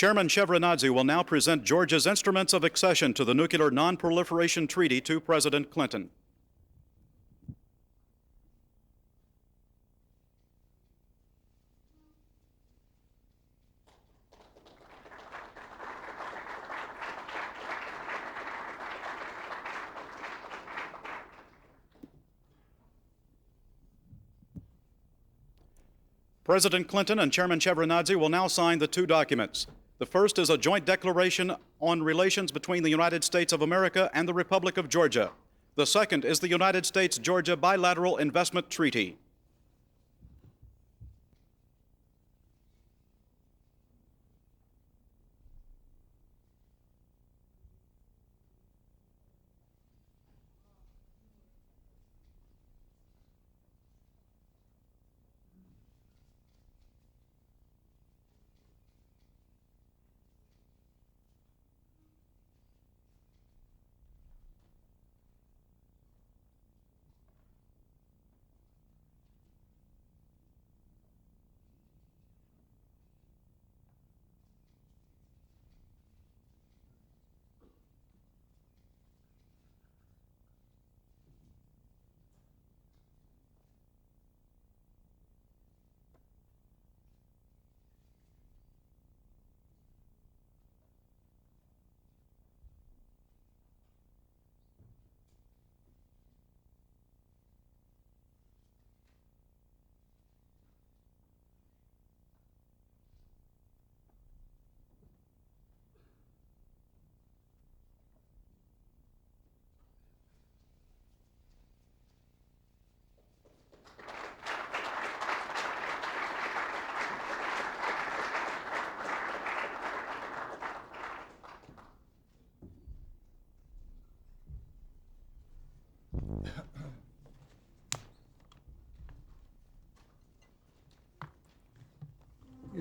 Chairman Shevardnadze will now present Georgia's instruments of accession to the Nuclear Non-Proliferation Treaty to President Clinton. President Clinton and Chairman Shevardnadze will now sign the two documents. The first is a joint declaration on relations between the United States of America and the Republic of Georgia. The second is the United States-Georgia Bilateral Investment Treaty.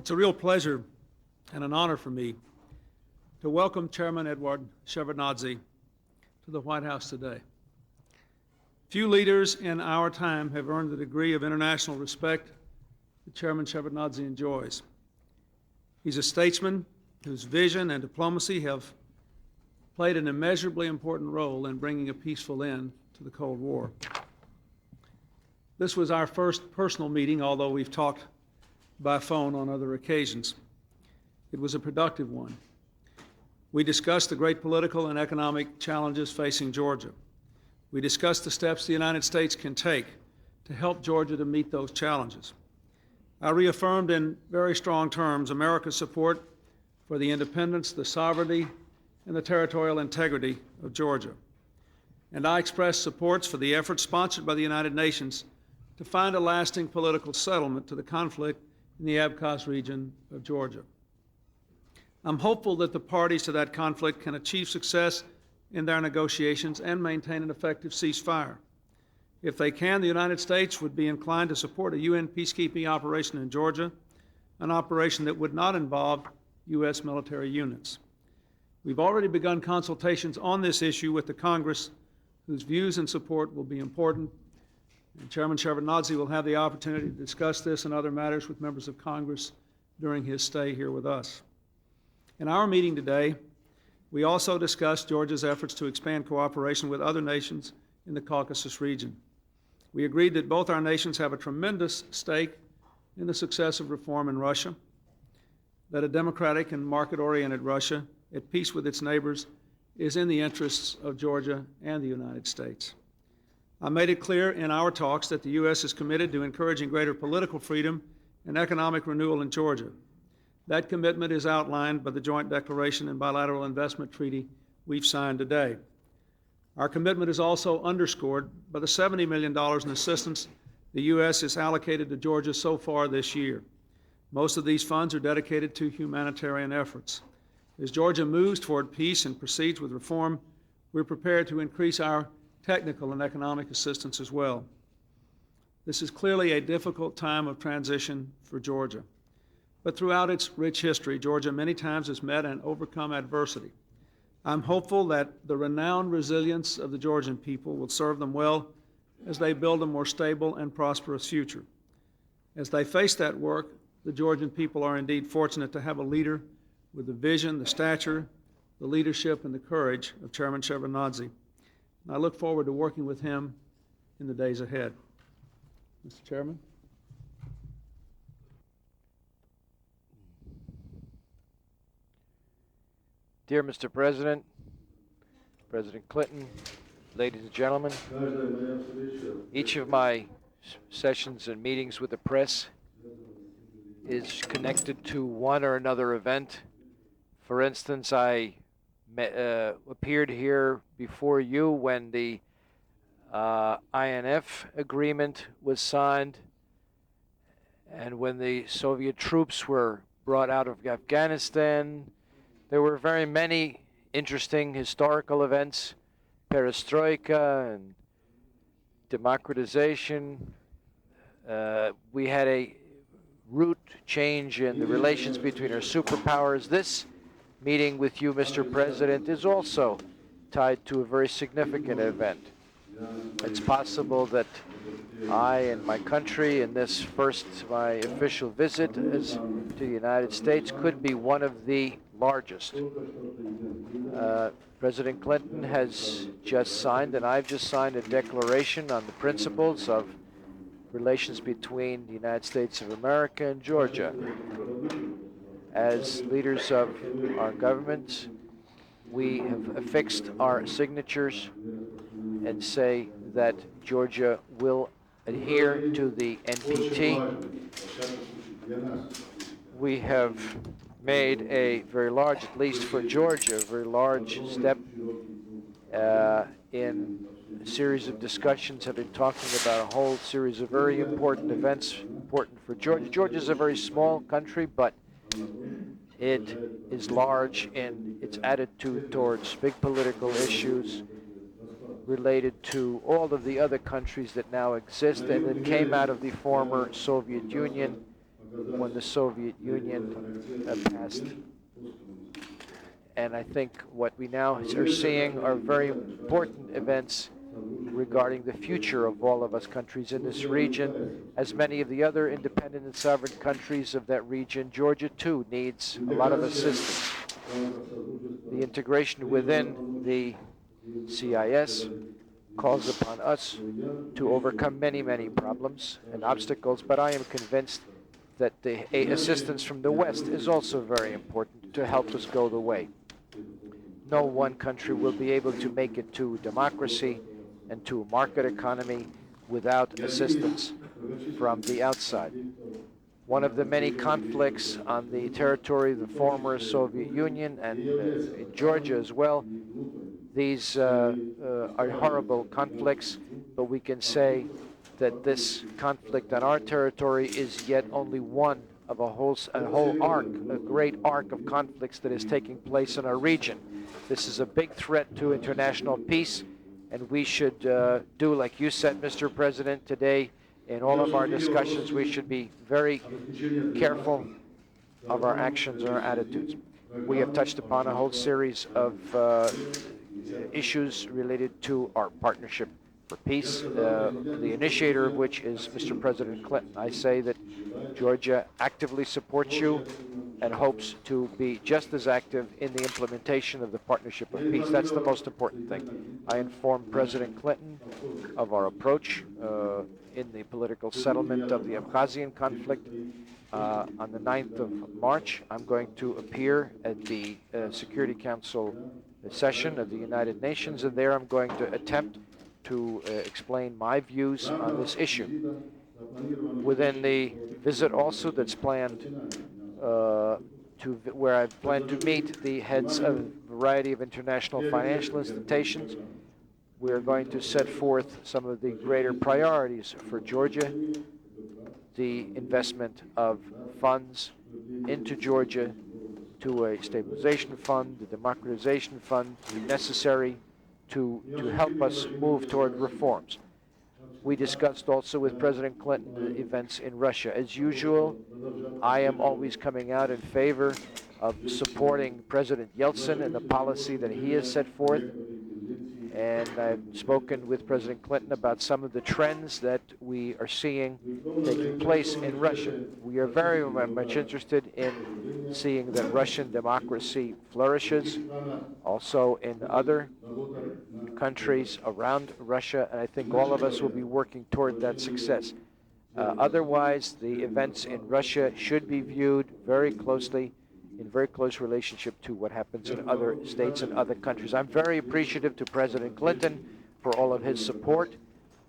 It's a real pleasure and an honor for me to welcome Chairman Shevardnadze to the White House today. Few leaders in our time have earned the degree of international respect that Chairman Shevardnadze enjoys. He's a statesman whose vision and diplomacy have played an immeasurably important role in bringing a peaceful end to the Cold War. This was our first personal meeting, although we've talked by phone on other occasions. It was a productive one. We discussed the great political and economic challenges facing Georgia. We discussed the steps the United States can take to help Georgia to meet those challenges. I reaffirmed in very strong terms America's support for the independence, the sovereignty, and the territorial integrity of Georgia. And I expressed support for the efforts sponsored by the United Nations to find a lasting political settlement to the conflict in the Abkhaz region of Georgia. I'm hopeful that the parties to that conflict can achieve success in their negotiations and maintain an effective ceasefire. If they can, the United States would be inclined to support a UN peacekeeping operation in Georgia, an operation that would not involve U.S. military units. We've already begun consultations on this issue with the Congress, whose views and support will be important. And Chairman Shevardnadze will have the opportunity to discuss this and other matters with members of Congress during his stay here with us. In our meeting today, we also discussed Georgia's efforts to expand cooperation with other nations in the Caucasus region. We agreed that both our nations have a tremendous stake in the success of reform in Russia, that a democratic and market-oriented Russia at peace with its neighbors is in the interests of Georgia and the United States. I made it clear in our talks that the U.S. is committed to encouraging greater political freedom and economic renewal in Georgia. That commitment is outlined by the Joint Declaration and Bilateral Investment Treaty we've signed today. Our commitment is also underscored by the $70 million in assistance the U.S. has allocated to Georgia so far this year. Most of these funds are dedicated to humanitarian efforts. As Georgia moves toward peace and proceeds with reform, we're prepared to increase our technical and economic assistance as well. This is clearly a difficult time of transition for Georgia. But throughout its rich history, Georgia many times has met and overcome adversity. I'm hopeful that the renowned resilience of the Georgian people will serve them well as they build a more stable and prosperous future. As they face that work, the Georgian people are indeed fortunate to have a leader with the vision, the stature, the leadership, and the courage of Chairman Shevardnadze. And I look forward to working with him in the days ahead. Mr. Chairman. Dear Mr. President, President Clinton, ladies and gentlemen, each of my sessions and meetings with the press is connected to one or another event. For instance, I appeared here before you when the INF agreement was signed and when the Soviet troops were brought out of Afghanistan. There were very many interesting historical events, perestroika and democratization. We had a root change in the relations between our superpowers. This meeting with you, Mr. President, is also tied to a very significant event. It's possible that I and my country, in this first, my official visit to the United States, could be one of the largest. President Clinton has just signed, and I've just signed, a declaration on the principles of relations between the United States of America and Georgia. As leaders of our governments, we have affixed our signatures and say that Georgia will adhere to the NPT. We have made a very large, at least for Georgia, a very large step in a series of discussions have been talking about a whole series of very important events important for Georgia. Georgia is a very small country, but it is large in its attitude towards big political issues related to all of the other countries that now exist and that came out of the former Soviet Union when the Soviet Union passed. And I think what we now are seeing are very important events regarding the future of all of us countries in this region. As many of the other independent and sovereign countries of that region, Georgia too needs a lot of assistance. The integration within the CIS calls upon us to overcome many, many problems and obstacles, but I am convinced that the assistance from the West is also very important to help us go the way. No one country will be able to make it to democracy and to a market economy without assistance from the outside. One of the many conflicts on the territory of the former Soviet Union and in Georgia as well, these are horrible conflicts, but we can say that this conflict on our territory is yet only one of a whole arc, a great arc of conflicts that is taking place in our region. This is a big threat to international peace, and we should do, like you said, Mr. President, today, in all of our discussions, we should be very careful of our actions and our attitudes. We have touched upon a whole series of issues related to our partnership for peace, the initiator of which is Mr. President Clinton. I say that Georgia actively supports you and hopes to be just as active in the implementation of the Partnership of Peace. That's the most important thing. I informed President Clinton of our approach in the political settlement of the Abkhazian conflict. On the 9th of March, I'm going to appear at the Security Council session of the United Nations, and there I'm going to attempt to explain my views on this issue. Within the visit also that's planned where I plan to meet the heads of a variety of international financial institutions, we're going to set forth some of the greater priorities for Georgia, the investment of funds into Georgia to a stabilization fund, the democratization fund necessary to help us move toward reforms. We discussed also with President Clinton the events in Russia. As usual, I am always coming out in favor of supporting President Yeltsin and the policy that he has set forth. and I've spoken with President Clinton about some of the trends that we are seeing taking place in Russia. We are very much interested in seeing that Russian democracy flourishes, also in other countries around Russia, and I think all of us will be working toward that success. Otherwise, the events in Russia should be viewed very closely, in very close relationship to what happens in other states and other countries. I'm very appreciative to President Clinton for all of his support,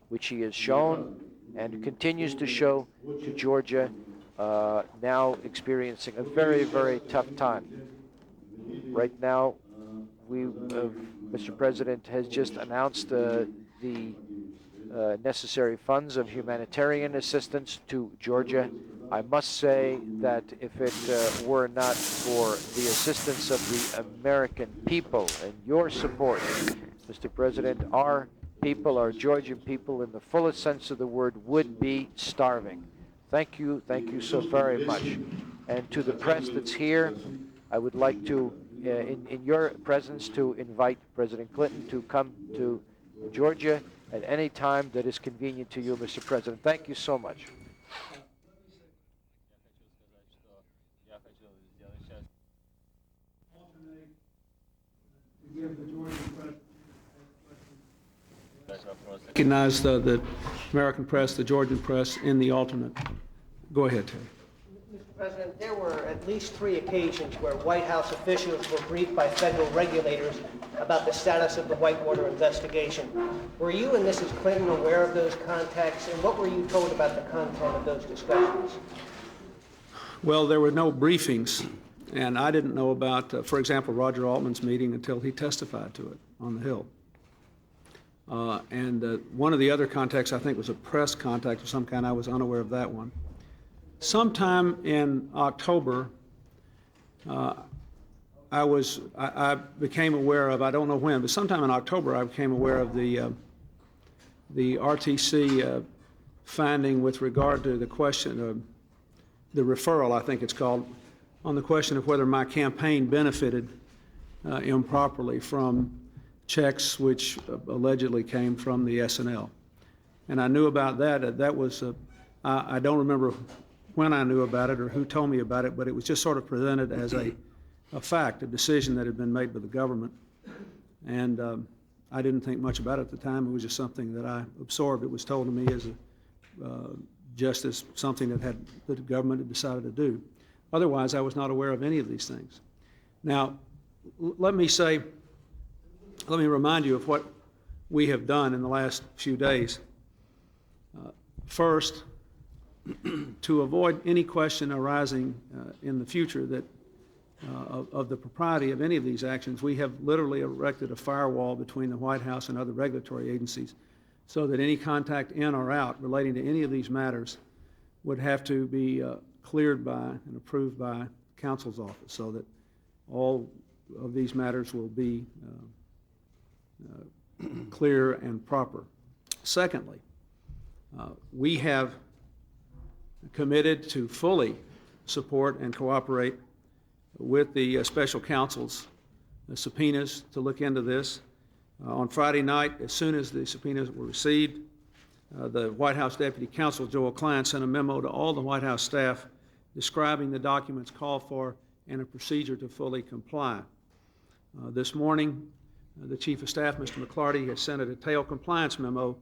which he has shown and continues to show to Georgia, now experiencing a very, very tough time. Right now, Mr. President has just announced the necessary funds of humanitarian assistance to Georgia. I must say that if it were not for the assistance of the American people and your support, Mr. President, our people, our Georgian people, in the fullest sense of the word, would be starving. Thank you so very much. And to the press that's here, I would like to, in your presence, to invite President Clinton to come to Georgia at any time that is convenient to you, Mr. President. Thank you so much. Recognize the American press, the Georgian press, in the alternate. Go ahead, Terry. Mr. President, there were at least 3 occasions where White House officials were briefed by federal regulators about the status of the Whitewater investigation. Were you and Mrs. Clinton aware of those contacts, and what were you told about the content of those discussions? Well, there were no briefings, and I didn't know about, for example, Roger Altman's meeting until he testified to it on the Hill. One of the other contacts, I think, was a press contact of some kind. I was unaware of that one. Sometime in October, I became aware of, I don't know when, but sometime in October I became aware of the RTC finding with regard to the question, the referral, I think it's called, on the question of whether my campaign benefited improperly from checks which allegedly came from the SNL. And I knew about that. That was, I don't remember when I knew about it or who told me about it, but it was just sort of presented as a fact, a decision that had been made by the government. And I didn't think much about it at the time. It was just something that I absorbed. It was told to me as just as something that the government had decided to do. Otherwise, I was not aware of any of these things. Now, let me remind you of what we have done in the last few days. First, to avoid any question arising in the future that of the propriety of any of these actions, we have literally erected a firewall between the White House and other regulatory agencies so that any contact in or out relating to any of these matters would have to be cleared by and approved by counsel's office, so that all of these matters will be clear and proper. Secondly, we have committed to fully support and cooperate with the special counsel's subpoenas to look into this. On Friday night, as soon as the subpoenas were received, the White House Deputy Counsel Joel Klein sent a memo to all the White House staff describing the documents called for and a procedure to fully comply. This morning, the Chief of Staff, Mr. McClarty, has sent a detailed compliance memo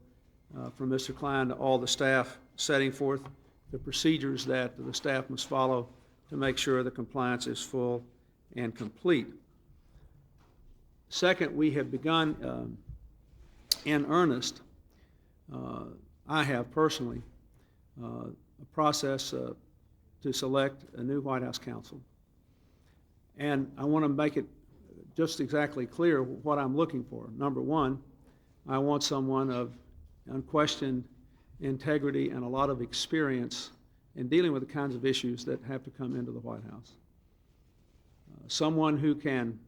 from Mr. Klein to all the staff, setting forth the procedures that the staff must follow to make sure the compliance is full and complete. Second, we have begun in earnest, I have personally, a process to select a new White House counsel. And I want to make it just exactly clear what I'm looking for. Number one, I want someone of unquestioned integrity and a lot of experience in dealing with the kinds of issues that have to come into the White House. Someone who can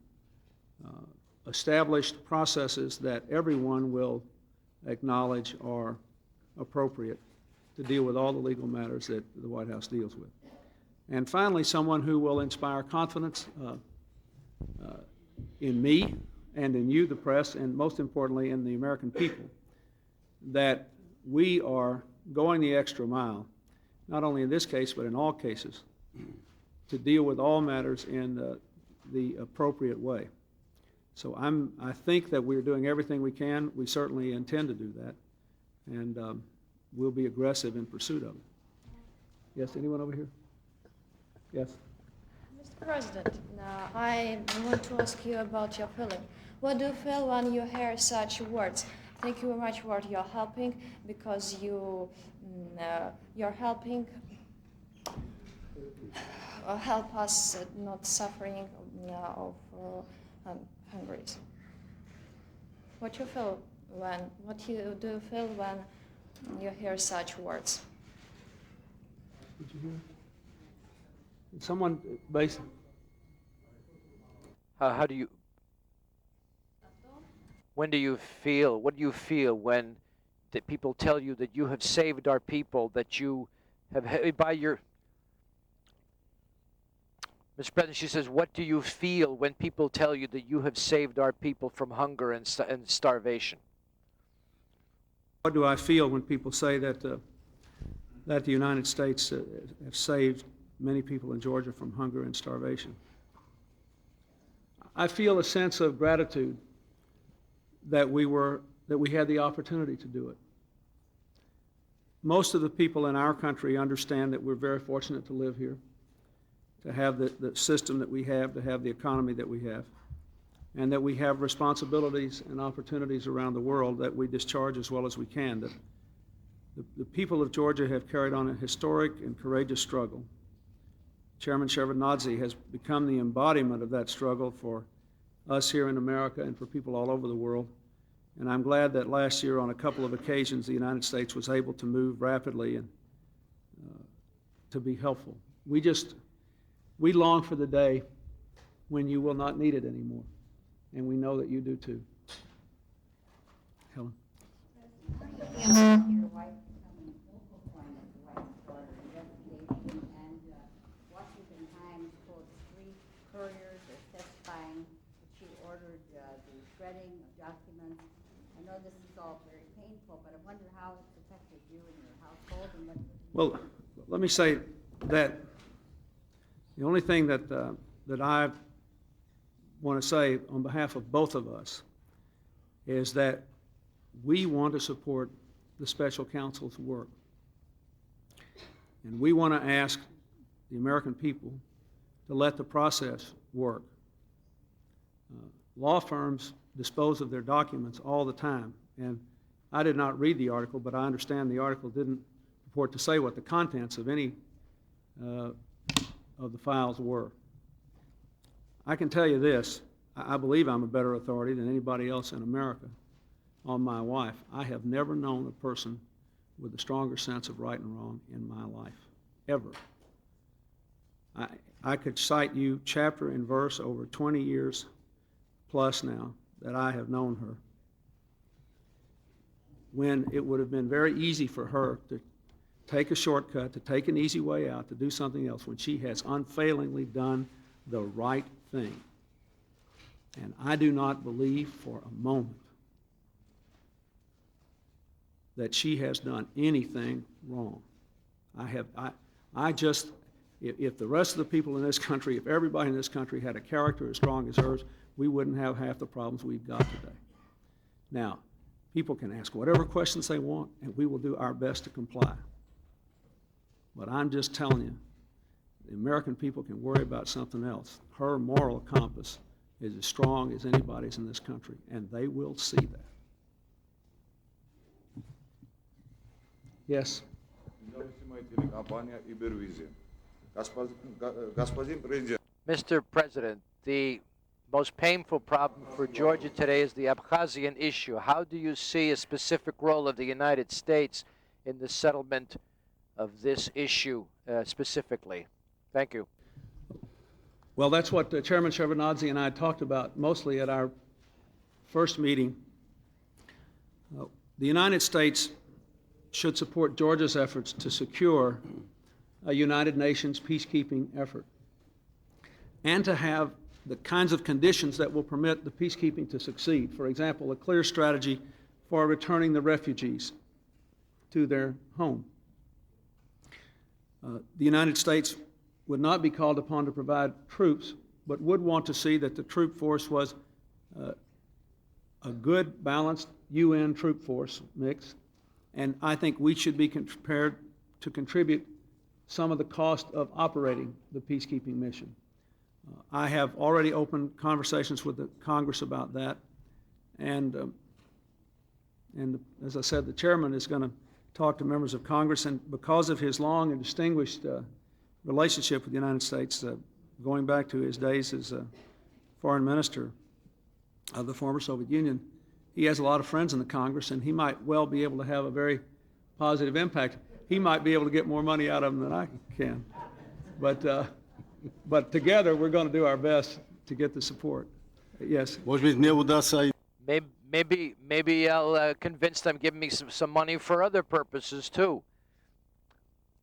establish processes that everyone will acknowledge are appropriate to deal with all the legal matters that the White House deals with. And finally, someone who will inspire confidence in me and in you, the press, and most importantly in the American people, that we are going the extra mile, not only in this case, but in all cases, to deal with all matters in the appropriate way. So I think that we're doing everything we can. We certainly intend to do that, and we'll be aggressive in pursuit of it. Yes, anyone over here? Yes. Mr. President, now I want to ask you about your feeling. What do you feel when you hear such words? Thank you very much for your helping, because you're helping help us not suffering of hunger. What do you feel when you hear such words? Did you hear? Did someone basically? How do you? When do you feel? What do you feel when that people tell you that you have saved our people? That you have by your. Mr. President, she says, what do you feel when people tell you that you have saved our people from hunger and starvation? What do I feel when people say that the United States have saved many people in Georgia from hunger and starvation? I feel a sense of gratitude that we had the opportunity to do it. Most of the people in our country understand that we're very fortunate to live here, to have the system that we have, to have the economy that we have, and that we have responsibilities and opportunities around the world that we discharge as well as we can. That the people of Georgia have carried on a historic and courageous struggle. Chairman Shevardnadze has become the embodiment of that struggle for us here in America and for people all over the world. And I'm glad that last year on a couple of occasions the United States was able to move rapidly and to be helpful. We long for the day when you will not need it anymore, and we know that you do too. Helen. Your wife becoming a focal point of the White Water investigation, and Washington Times quotes 3 couriers as testifying that she ordered the shredding of documents. I know this is all very painful, but I wonder how it's affected you and your household. And what. Well, let me say that the only thing that I want to say on behalf of both of us is that we want to support the special counsel's work. And we want to ask the American people to let the process work. Law firms dispose of their documents all the time. And I did not read the article, but I understand the article didn't purport to say what the contents of any of the files were. I can tell you this, I believe I'm a better authority than anybody else in America on my wife. I have never known a person with a stronger sense of right and wrong in my life, ever. I could cite you chapter and verse over 20 years plus now that I have known her, when it would have been very easy for her to take a shortcut, to take an easy way out, to do something else, when she has unfailingly done the right thing. And I do not believe for a moment that she has done anything wrong. If the rest of the people in this country, if everybody in this country had a character as strong as hers, we wouldn't have half the problems we've got today. Now, people can ask whatever questions they want, and we will do our best to comply. But I'm just telling you, the American people can worry about something else. Her moral compass is as strong as anybody's in this country, and they will see that. Yes? Mr. President, the most painful problem for Georgia today is the Abkhazian issue. How do you see a specific role of the United States in the settlement of this issue specifically? Thank you. Well, that's what Chairman Shevardnadze and I talked about mostly at our first meeting. The United States should support Georgia's efforts to secure a United Nations peacekeeping effort and to have the kinds of conditions that will permit the peacekeeping to succeed. For example, a clear strategy for returning the refugees to their home. The United States would not be called upon to provide troops, but would want to see that the troop force was a good, balanced UN troop force mix, and I think we should be prepared to contribute some of the cost of operating the peacekeeping mission. I have already opened conversations with the Congress about that, and as I said, the chairman is going to talk to members of Congress, and because of his long and distinguished relationship with the United States, going back to his days as a foreign minister of the former Soviet Union, he has a lot of friends in the Congress, and he might well be able to have a very positive impact. He might be able to get more money out of them than I can, but together we're going to do our best to get the support. Yes. Maybe I'll convince them, give me some money for other purposes too.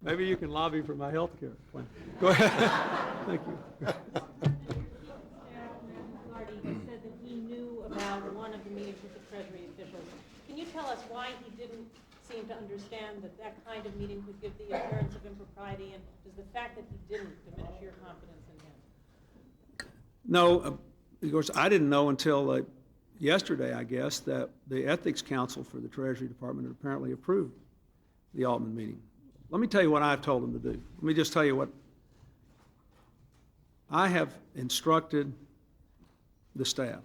Maybe you can lobby for my health care plan. Go ahead. Thank you. He said that he knew about one of the meetings with the Treasury officials. Can you tell us why he didn't seem to understand that that kind of meeting could give the appearance of impropriety, and does the fact that he didn't diminish your confidence in him? No, of course, I didn't know until yesterday, I guess, that the Ethics Council for the Treasury Department had apparently approved the Altman meeting. Let me tell you what I've told them to do. Let me just tell you what I have instructed the staff,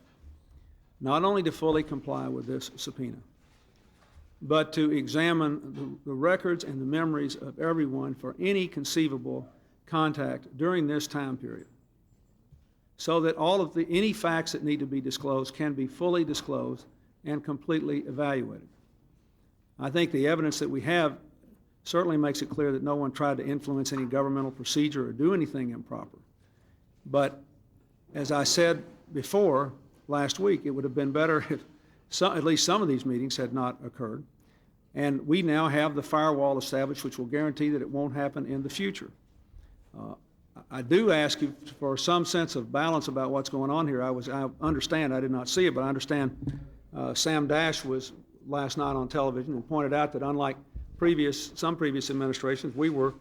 not only to fully comply with this subpoena, but to examine the records and the memories of everyone for any conceivable contact during this time period, so that all of any facts that need to be disclosed can be fully disclosed and completely evaluated. I think the evidence that we have certainly makes it clear that no one tried to influence any governmental procedure or do anything improper. But as I said before last week, it would have been better if at least some of these meetings had not occurred. And we now have the firewall established, which will guarantee that it won't happen in the future. I do ask you for some sense of balance about what's going on here. I understand, I did not see it, but I understand Sam Dash was last night on television and pointed out that unlike some previous administrations, we were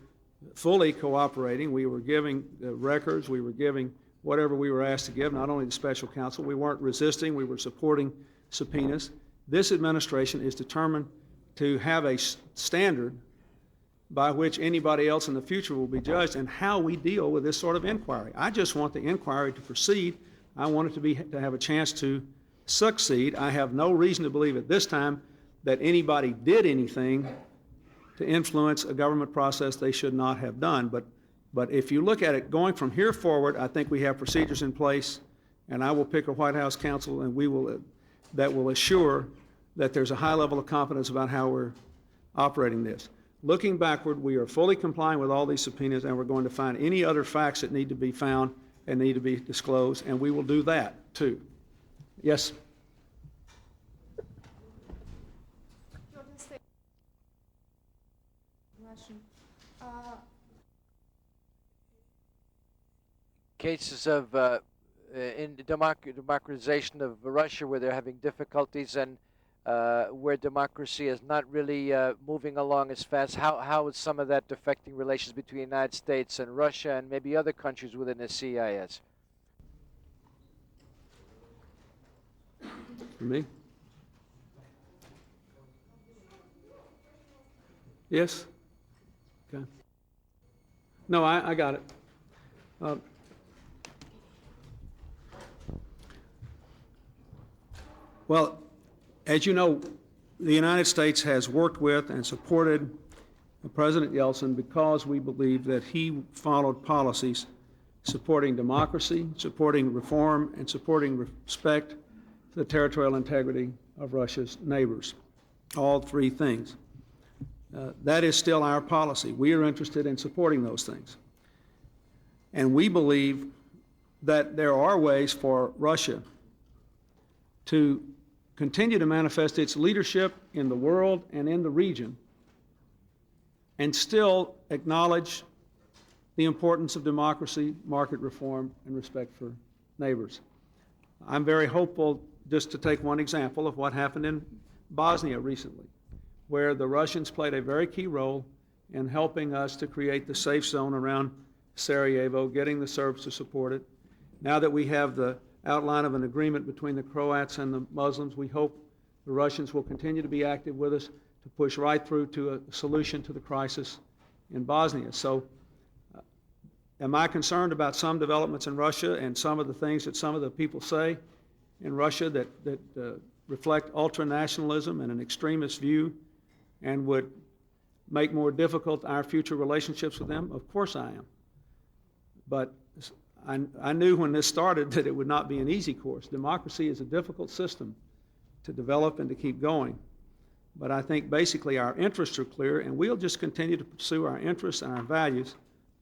fully cooperating. We were giving records, we were giving whatever we were asked to give, not only the special counsel. We weren't resisting, we were supporting subpoenas. This administration is determined to have a standard by which anybody else in the future will be judged, and how we deal with this sort of inquiry. I just want the inquiry to proceed. I want it to have a chance to succeed. I have no reason to believe at this time that anybody did anything to influence a government process they should not have done. But if you look at it going from here forward, I think we have procedures in place, and I will pick a White House counsel, and that will assure that there's a high level of confidence about how we're operating this. Looking backward, we are fully complying with all these subpoenas, and we're going to find any other facts that need to be found and need to be disclosed, and we will do that too. Yes? Cases of in the democratization of Russia, where they're having difficulties, and where democracy is not really moving along as fast. How is some of that affecting relations between the United States and Russia and maybe other countries within the CIS? For me? Yes? Okay. No, I got it. Well, as you know, the United States has worked with and supported President Yeltsin because we believe that he followed policies supporting democracy, supporting reform, and supporting respect for the territorial integrity of Russia's neighbors. All three things. That is still our policy. We are interested in supporting those things. And we believe that there are ways for Russia to continue to manifest its leadership in the world and in the region and still acknowledge the importance of democracy, market reform, and respect for neighbors. I'm very hopeful, just to take one example, of what happened in Bosnia recently, where the Russians played a very key role in helping us to create the safe zone around Sarajevo, getting the Serbs to support it. Now that we have the outline of an agreement between the Croats and the Muslims, we hope the Russians will continue to be active with us to push right through to a solution to the crisis in Bosnia. So, am I concerned about some developments in Russia and some of the things that some of the people say in Russia that reflect ultra-nationalism and an extremist view and would make more difficult our future relationships with them? Of course I am. But I knew when this started that it would not be an easy course. Democracy is a difficult system to develop and to keep going. But I think basically our interests are clear, and we'll just continue to pursue our interests and our values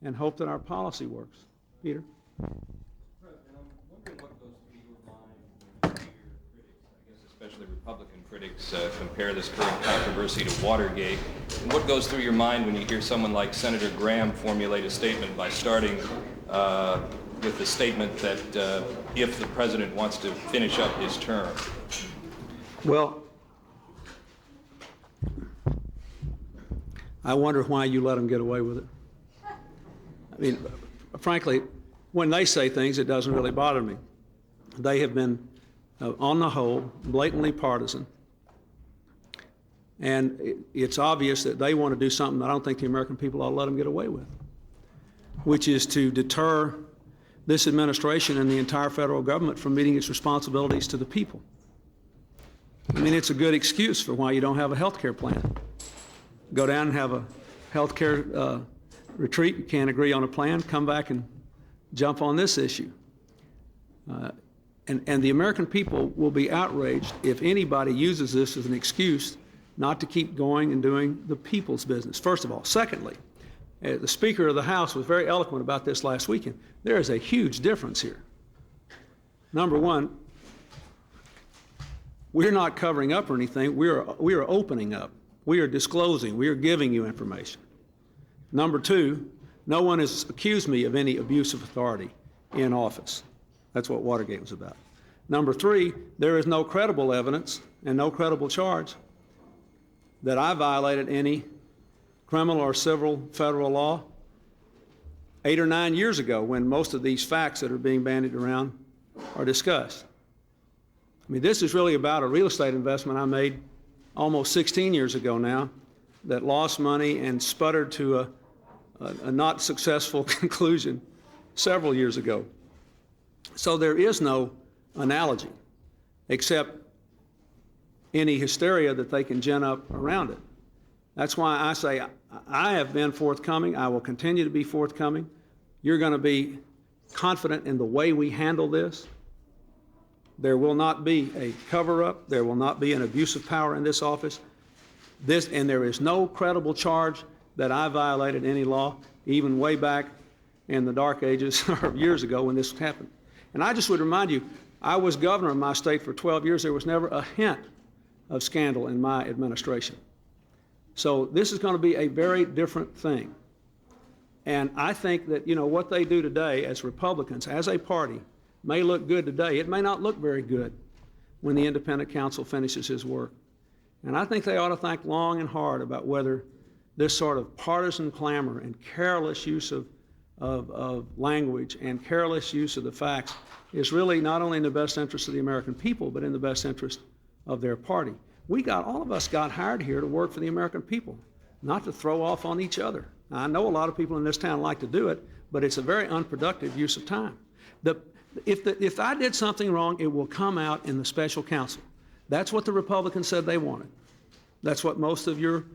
and hope that our policy works. Peter? President, I'm wondering what goes through your mind when you hear critics, I guess especially Republican critics, compare this current controversy to Watergate. And what goes through your mind when you hear someone like Senator Graham formulate a statement by starting with the statement that if the president wants to finish up his term? Well, I wonder why you let them get away with it. I mean, frankly, when they say things, it doesn't really bother me. They have been, on the whole, blatantly partisan. And it's obvious that they want to do something that I don't think the American people ought to let them get away with, which is to deter this administration and the entire federal government from meeting its responsibilities to the people. I mean, it's a good excuse for why you don't have a health care plan. Go down and have a health care retreat, you can't agree on a plan, come back and jump on this issue. And the American people will be outraged if anybody uses this as an excuse not to keep going and doing the people's business, first of all. Secondly, the Speaker of the House was very eloquent about this last weekend. There is a huge difference here. Number one, we're not covering up or anything. We are opening up. We are disclosing. We are giving you information. Number two, no one has accused me of any abuse of authority in office. That's what Watergate was about. Number three, there is no credible evidence and no credible charge that I violated any criminal or civil federal law 8 or 9 years ago, when most of these facts that are being bandied around are discussed. I mean, this is really about a real estate investment I made almost 16 years ago now that lost money and sputtered to a not successful conclusion several years ago. So there is no analogy except any hysteria that they can gin up around it. That's why I say I have been forthcoming. I will continue to be forthcoming. You're going to be confident in the way we handle this. There will not be a cover-up. There will not be an abuse of power in this office. And there is no credible charge that I violated any law, even way back in the dark ages or years ago when this happened. And I just would remind you, I was governor of my state for 12 years. There was never a hint of scandal in my administration. So this is going to be a very different thing. And I think that, you know, what they do today as Republicans, as a party, may look good today. It may not look very good when the independent counsel finishes his work. And I think they ought to think long and hard about whether this sort of partisan clamor and careless use of language and careless use of the facts is really not only in the best interest of the American people, but in the best interest of their party. All of us got hired here to work for the American people, not to throw off on each other. Now, I know a lot of people in this town like to do it, but it's a very unproductive use of time. If I did something wrong, it will come out in the special counsel. That's what the Republicans said they wanted. That's what most of your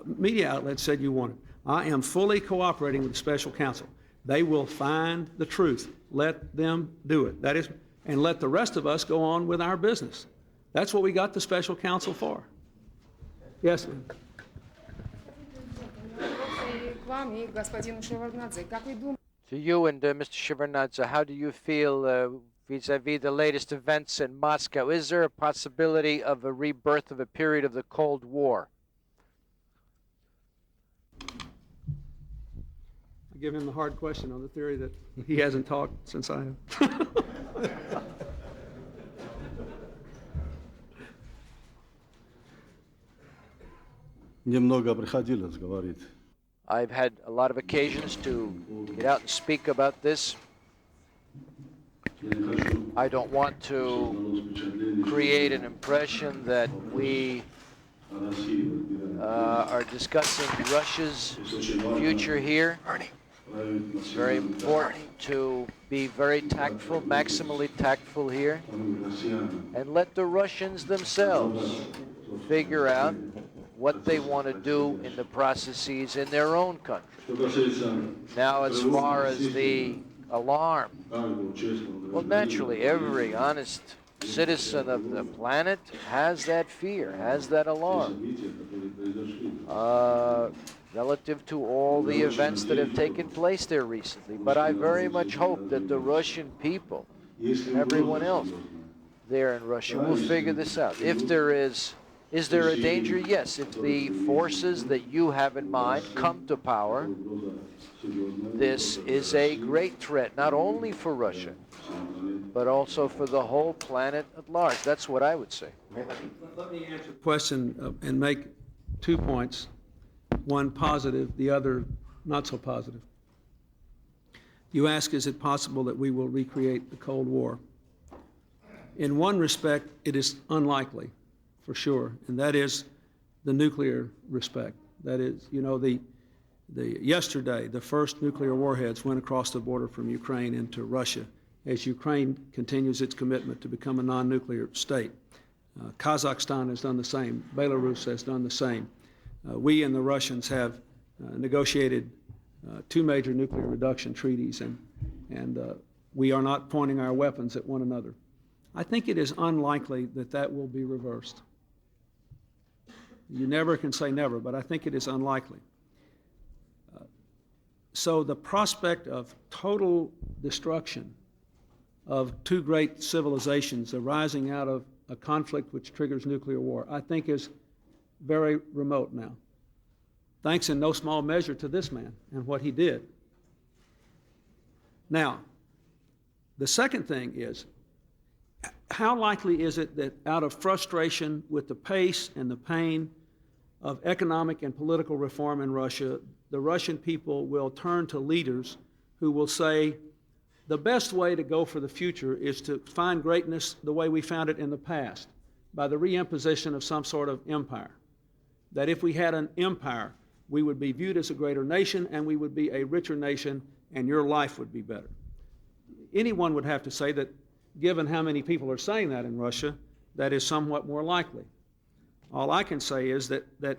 media outlets said you wanted. I am fully cooperating with the special counsel. They will find the truth. Let them do it. That is, and let the rest of us go on with our business. That's what we got the special counsel for. Yes, ma'am. To you and Mr. Shevardnadze, how do you feel vis-a-vis the latest events in Moscow? Is there a possibility of a rebirth of a period of the Cold War? I give him the hard question on the theory that he hasn't talked since I have. Немного приходилось говорить. I've had a lot of occasions to get out and speak about this. I don't want to create an impression that we are discussing Russia's future here. It's very important to be very tactful, maximally tactful here, and let the Russians themselves figure out what they want to do in the processes in their own country. Now, as far as the alarm, well, naturally, every honest citizen of the planet has that fear, has that alarm, relative to all the events that have taken place there recently. But I very much hope that the Russian people and everyone else there in Russia will figure this out. If there is there a danger? Yes. If the forces that you have in mind come to power, this is a great threat, not only for Russia, but also for the whole planet at large. That's what I would say. Let me answer the question and make 2 points, one positive, the other not so positive. You ask, is it possible that we will recreate the Cold War? In one respect, it is unlikely, for sure, and that is the nuclear respect. That is, you know, yesterday, the first nuclear warheads went across the border from Ukraine into Russia as Ukraine continues its commitment to become a non-nuclear state. Kazakhstan has done the same. Belarus has done the same. We and the Russians have negotiated 2 major nuclear reduction treaties, and we are not pointing our weapons at one another. I think it is unlikely that that will be reversed. You never can say never, but I think it is unlikely. So the prospect of total destruction of 2 great civilizations arising out of a conflict which triggers nuclear war, I think is very remote now. Thanks in no small measure to this man and what he did. Now, the second thing is, how likely is it that out of frustration with the pace and the pain of economic and political reform in Russia, the Russian people will turn to leaders who will say, the best way to go for the future is to find greatness the way we found it in the past, by the reimposition of some sort of empire. That if we had an empire, we would be viewed as a greater nation and we would be a richer nation and your life would be better. Anyone would have to say that, given how many people are saying that in Russia, that is somewhat more likely. All I can say is that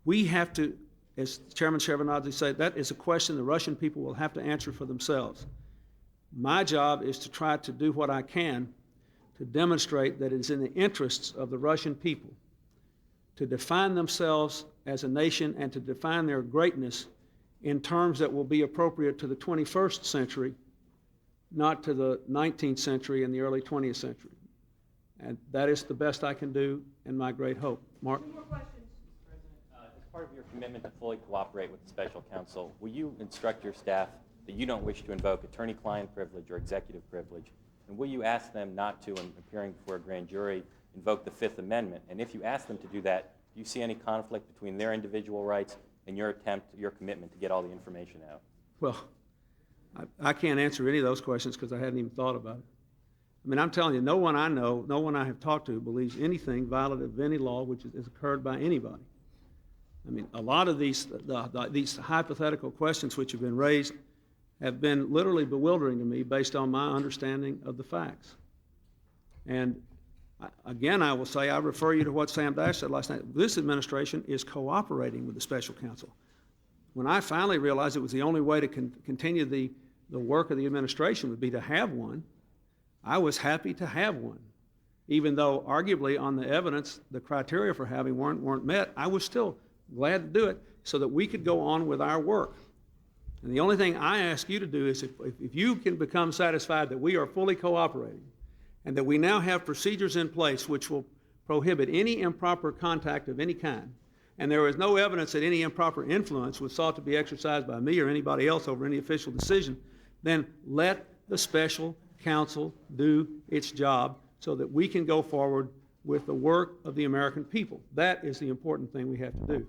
we have to, as Chairman Shevardnadze said, that is a question the Russian people will have to answer for themselves. My job is to try to do what I can to demonstrate that it is in the interests of the Russian people to define themselves as a nation and to define their greatness in terms that will be appropriate to the 21st century, not to the 19th century and the early 20th century. And that is the best I can do and my great hope. Mark? 2 more questions. As part of your commitment to fully cooperate with the special counsel, will you instruct your staff that you don't wish to invoke attorney-client privilege or executive privilege? And will you ask them not to, in appearing before a grand jury, invoke the Fifth Amendment? And if you ask them to do that, do you see any conflict between their individual rights and your commitment to get all the information out? Well, I can't answer any of those questions because I hadn't even thought about it. I mean, I'm telling you, no one I know, no one I have talked to believes anything violative of any law which has occurred by anybody. I mean, a lot of these hypothetical questions which have been raised have been literally bewildering to me based on my understanding of the facts. And again, I will say, I refer you to what Sam Dash said last night. This administration is cooperating with the special counsel. When I finally realized it was the only way to continue the work of the administration would be to have one, I was happy to have one. Even though arguably on the evidence, the criteria for having one weren't met, I was still glad to do it so that we could go on with our work. And the only thing I ask you to do is if you can become satisfied that we are fully cooperating and that we now have procedures in place which will prohibit any improper contact of any kind, and there is no evidence that any improper influence was sought to be exercised by me or anybody else over any official decision, then let the special counsel do its job so that we can go forward with the work of the American people. That is the important thing we have to do.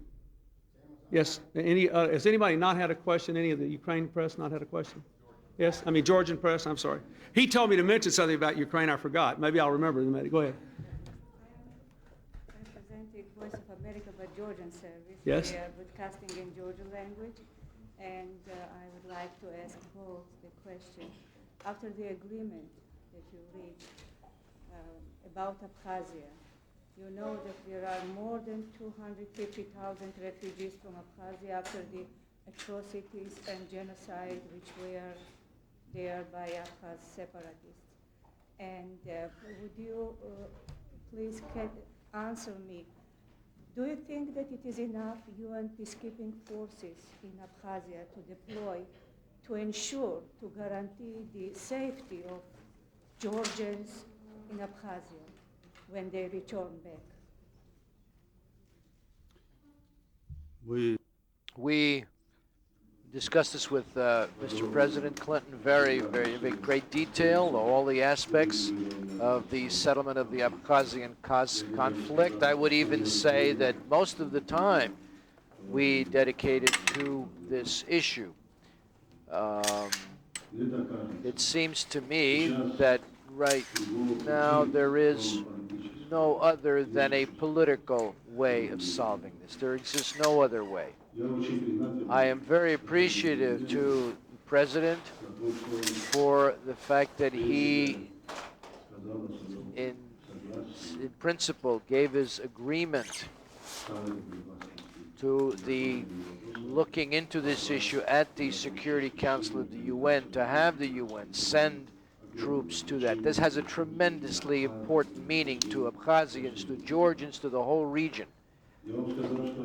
Yes, has anybody not had a question? Any of the Ukraine press not had a question? Yes, I mean Georgian press, I'm sorry. He told me to mention something about Ukraine, I forgot. Maybe I'll remember in a minute. Go ahead. Representing Voice of America by Georgian service. Yes. We are broadcasting in Georgian language, and I would like to ask both the question. After the agreement that you reached about Abkhazia, you know that there are more than 250,000 refugees from Abkhazia after the atrocities and genocide which were there by Abkhaz separatists. And would you please answer me, do you think that it is enough UN peacekeeping forces in Abkhazia to deploy to ensure, to guarantee the safety of Georgians in Abkhazia when they return back? We discussed this with Mr. President Clinton very great detail, all the aspects of the settlement of the Abkhazian conflict. I would even say that most of the time we dedicated to this issue. It seems to me that right now there is no other than a political way of solving this. There exists no other way. I am very appreciative to the President for the fact that he, in principle, gave his agreement to the looking into this issue at the Security Council of the UN, to have the UN send troops to that. This has a tremendously important meaning to Abkhazians, to Georgians, to the whole region.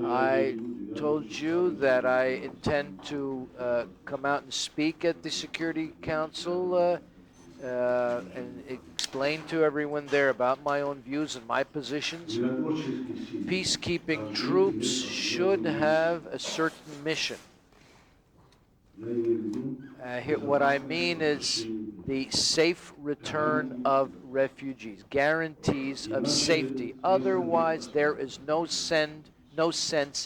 I told you that I intend to come out and speak at the Security Council and explain to everyone there about my own views and my positions. Peacekeeping troops should have a certain mission. What I mean is the safe return of refugees, guarantees of safety. Otherwise, there is no sense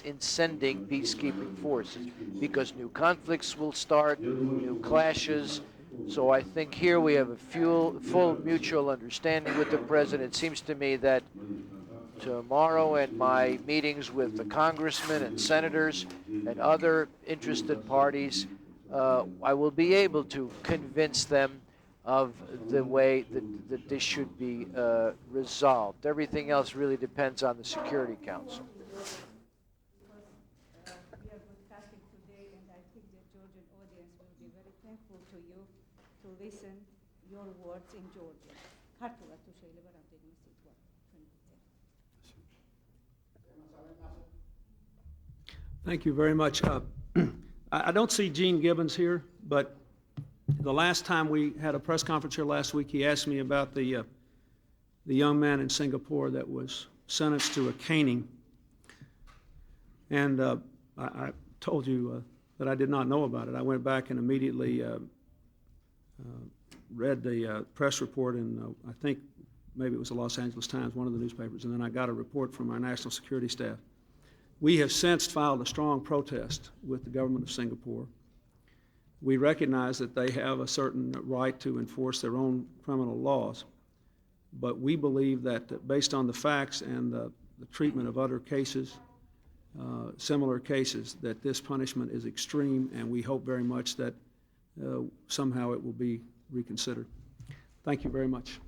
in sending peacekeeping forces because new conflicts will start, new clashes. So I think here we have a full mutual understanding with the President. It seems to me that tomorrow in my meetings with the congressmen and senators and other interested parties, I will be able to convince them of the way that this should be resolved. Everything else really depends on the Security Council. We are broadcasting today, and I think the Georgian audience will be very thankful to you to listen your words in Georgian. Thank you very much. I don't see Gene Gibbons here, but the last time we had a press conference here last week, he asked me about the young man in Singapore that was sentenced to a caning. And I told you that I did not know about it. I went back and immediately read the press report in, I think maybe it was the Los Angeles Times, one of the newspapers, and then I got a report from our national security staff. We have since filed a strong protest with the government of Singapore. We recognize that they have a certain right to enforce their own criminal laws, but we believe that based on the facts and the treatment of other cases, similar cases, that this punishment is extreme, and we hope very much that somehow it will be reconsidered. Thank you very much.